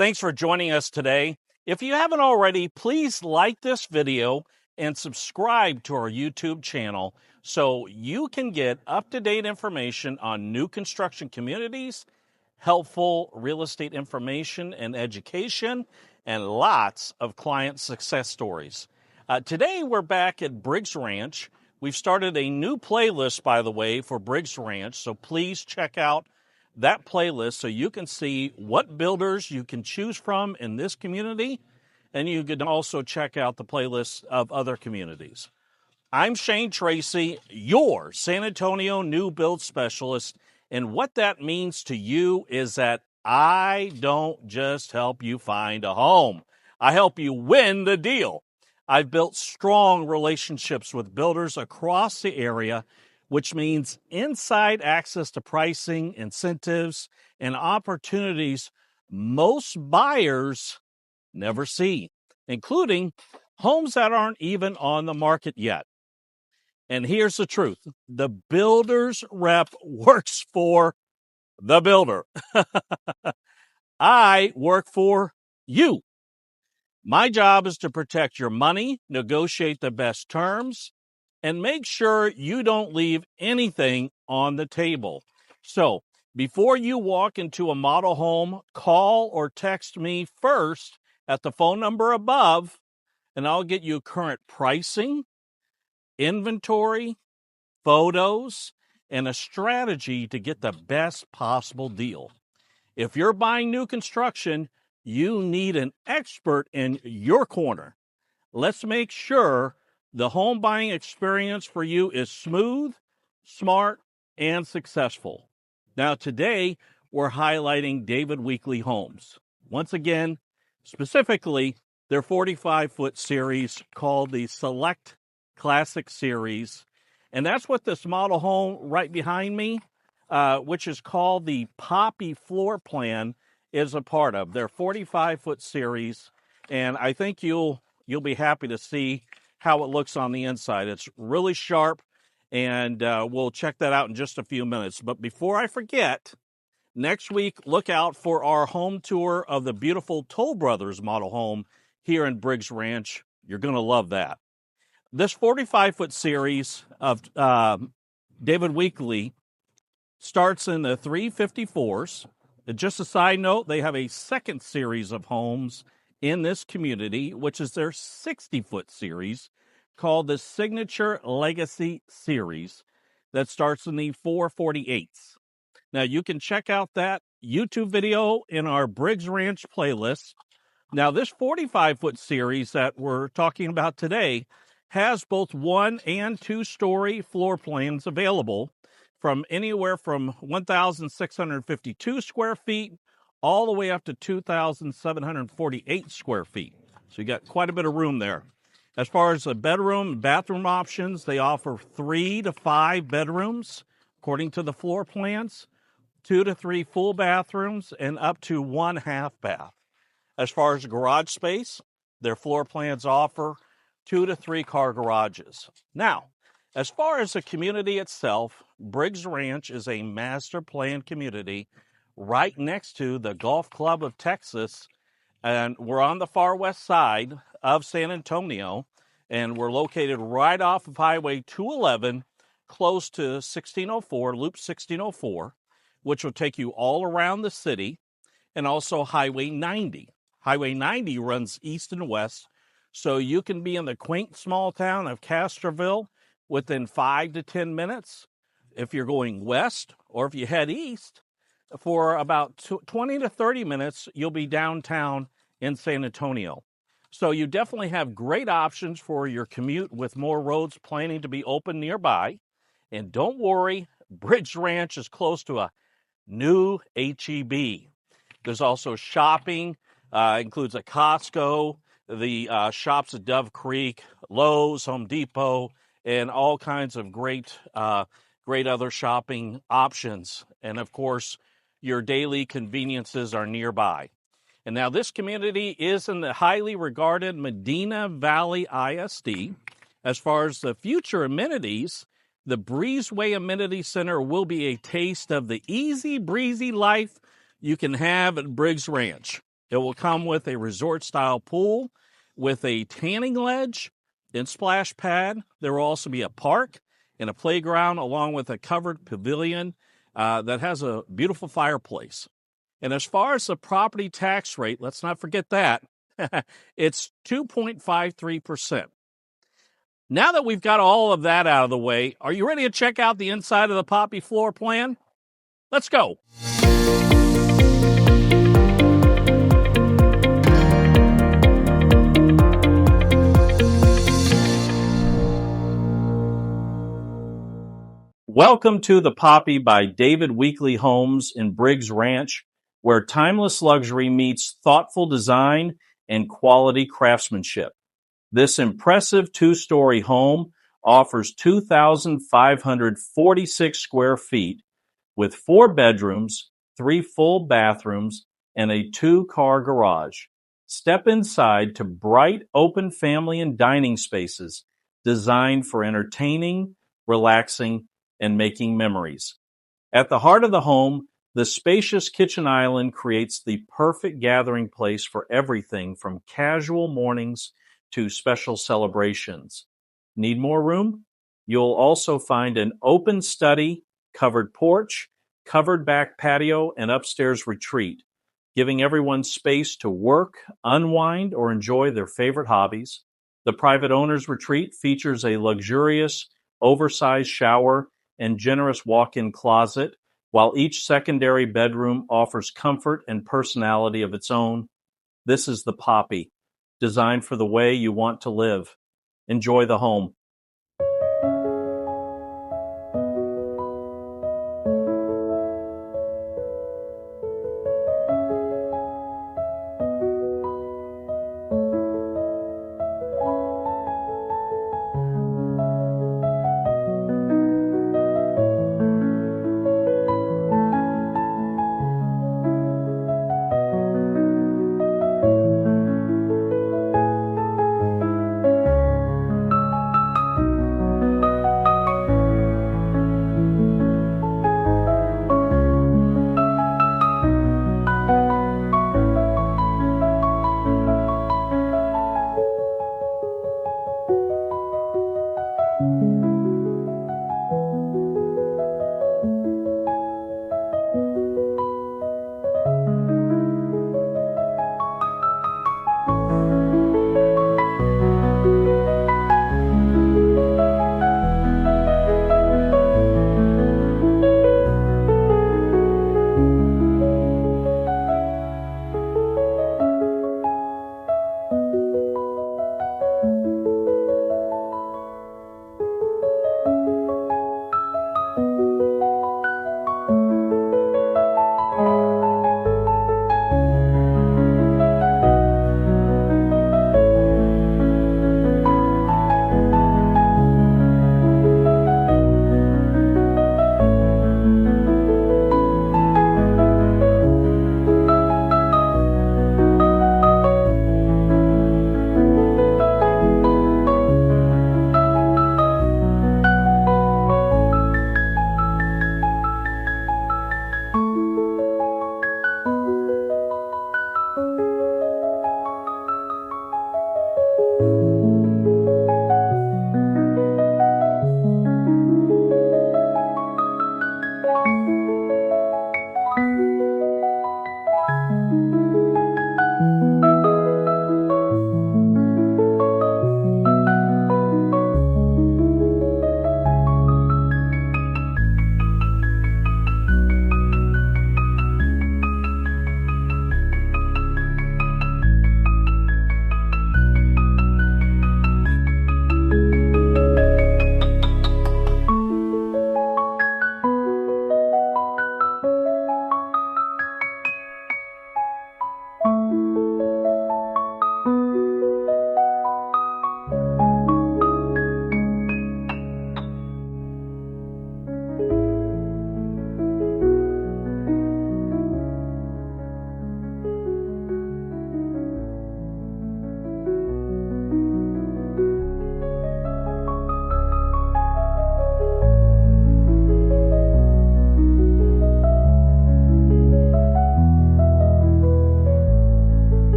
Thanks for joining us today. If you haven't already, please like this video and subscribe to our YouTube channel so you can get up-to-date information on new construction communities, helpful real estate information and education, and lots of client success stories. Today, we're back at Briggs Ranch. We've started a new playlist, by the way, for Briggs Ranch, so please check out that playlist so you can see what builders you can choose from in this community, and you can also check out the playlist of other communities. I'm Tracy, your San Antonio new build specialist, and what that means to you is that I don't just help you find a home. I help you win the deal. I've built strong relationships with builders across the area, which means inside access to pricing, incentives, and opportunities most buyers never see, including homes that aren't even on the market yet. And here's the truth. The builder's rep works for the builder. I work for you. My job is to protect your money, negotiate the best terms, and make sure you don't leave anything on the table. So, before you walk into a model home, call or text me first at the phone number above, and I'll get you current pricing, inventory, photos, and a strategy to get the best possible deal. If you're buying new construction, you need an expert in your corner. Let's make sure the home buying experience for you is smooth, smart, and successful. Now, today, we're highlighting David Weekley Homes. Once again, specifically, their 45-foot series called the Select Classic Series. And that's what this model home right behind me, which is called the Poppy Floor Plan, is a part of. Their 45-foot series. And I think you'll be happy to see how it looks on the inside. It's really sharp, and we'll check that out in just a few minutes. But before I forget, next week, look out for our home tour of the beautiful Toll Brothers model home here in Briggs Ranch. You're going to love that. This 45-foot series of David Weekley starts in the 354s. Just a side note, they have a second series of homes in this community, which is their 60-foot series called the Signature Legacy Series that starts in the 448s. Now, you can check out that YouTube video in our Briggs Ranch playlist. Now, this 45-foot series that we're talking about today has both 1- and 2-story floor plans available from anywhere from 1,652 square feet all the way up to 2,748 square feet. So you got quite a bit of room there. As far as the bedroom and bathroom options, they offer 3 to 5 bedrooms, according to the floor plans, 2 to 3 full bathrooms, and up to 1 half bath. As far as garage space, their floor plans offer 2 to 3 car garages. Now, as far as the community itself, Briggs Ranch is a master planned community right next to the Golf Club of Texas, and we're on the far west side of San Antonio, and we're located right off of Highway 211, close to 1604, Loop 1604, which will take you all around the city, and also Highway 90. Highway 90 runs east and west, so you can be in the quaint small town of Castroville within 5 to 10 minutes. If you're going west, or if you head east, for about 20 to 30 minutes, you'll be downtown in San Antonio. So you definitely have great options for your commute with more roads planning to be open nearby. And don't worry, Briggs Ranch is close to a new H-E-B. There's also shopping, includes a Costco, the shops at Dove Creek, Lowe's, Home Depot, and all kinds of great other shopping options. And of course, your daily conveniences are nearby. And now this community is in the highly regarded Medina Valley ISD. As far as the future amenities, the Breezeway Amenity Center will be a taste of the easy breezy life you can have at Briggs Ranch. It will come with a resort-style pool with a tanning ledge and splash pad. There will also be a park and a playground along with a covered pavilion that has a beautiful fireplace. And as far as the property tax rate, let's not forget that. It's 2.53%. Now that we've got all of that out of the way, are you ready to check out the inside of the Poppy floor plan? Let's go. Welcome to the Poppy by David Weekley Homes in Briggs Ranch, where timeless luxury meets thoughtful design and quality craftsmanship. This impressive two-story home offers 2,546 square feet with 4 bedrooms, 3 full bathrooms, and a 2-car garage. Step inside to bright, open family and dining spaces designed for entertaining, relaxing, and making memories. At the heart of the home, the spacious kitchen island creates the perfect gathering place for everything from casual mornings to special celebrations. Need more room? You'll also find an open study, covered porch, covered back patio, and upstairs retreat, giving everyone space to work, unwind, or enjoy their favorite hobbies. The private owner's retreat features a luxurious, oversized shower and generous walk-in closet, while each secondary bedroom offers comfort and personality of its own. This is the Poppy, designed for the way you want to live. Enjoy the home.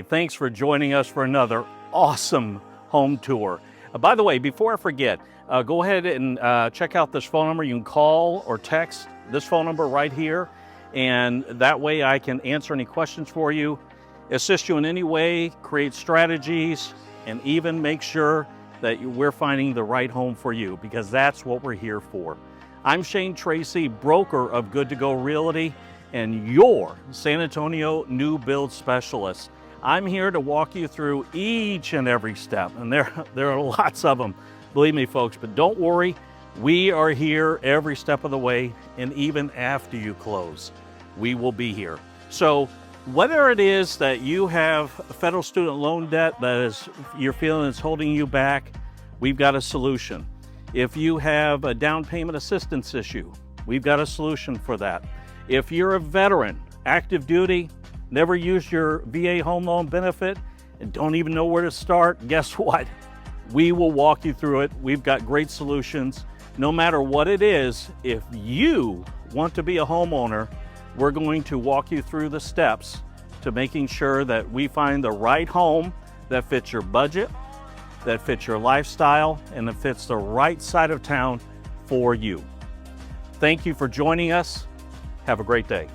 thanks for joining us for another awesome home tour. By the way, before I forget, go ahead and check out this phone number. You can call or text this phone number right here, and that way I can answer any questions for you, assist you in any way, create strategies, and even make sure that we're finding the right home for you, because that's what we're here for. I'm Shane Tracy, broker of Good to Go Realty and your San Antonio new build specialist. I'm here to walk you through each and every step, and there are lots of them, believe me folks, but don't worry, we are here every step of the way, and even after you close, we will be here. So whether it is that you have federal student loan debt that you're feeling is holding you back, we've got a solution. If you have a down payment assistance issue, we've got a solution for that. If you're a veteran, active duty, never used your VA home loan benefit, and don't even know where to start, guess what? We will walk you through it. We've got great solutions. No matter what it is, if you want to be a homeowner, we're going to walk you through the steps to making sure that we find the right home that fits your budget, that fits your lifestyle, and that fits the right side of town for you. Thank you for joining us. Have a great day.